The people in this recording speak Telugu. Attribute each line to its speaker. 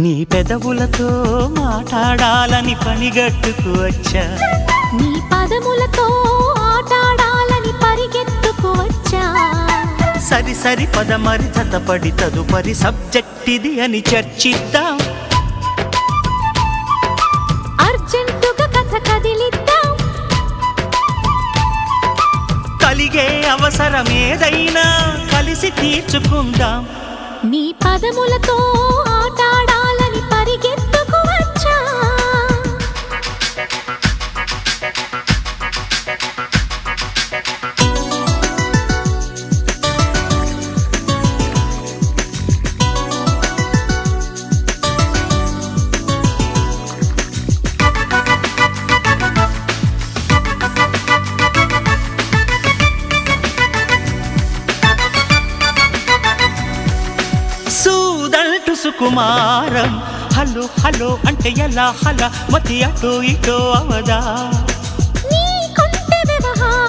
Speaker 1: నీ పెదవులతో మాట్లాడాలని పనిగట్టుకు వచ్చా,
Speaker 2: నీ పదములతో ఆటాడాలని పరిగెత్తుకు వచ్చా.
Speaker 1: సరి సరి పదమరి తతపడి తదుపరి సబ్జెక్ట్ ఇది అని చర్చిద్దాం.
Speaker 2: అర్జెంటుగా కథ కదిలిద్దాం.
Speaker 1: కలిగే అవసరం ఏదైనా కలిసి తీర్చుకుందాం.
Speaker 2: నీ పదములతో ఆటాడాలని పరిగెత్తుకు వచ్చా.
Speaker 1: సూదంటు సుకుమారం హలో హలో అంటే ఎలా హల మతి అటో ఇటో అవదా.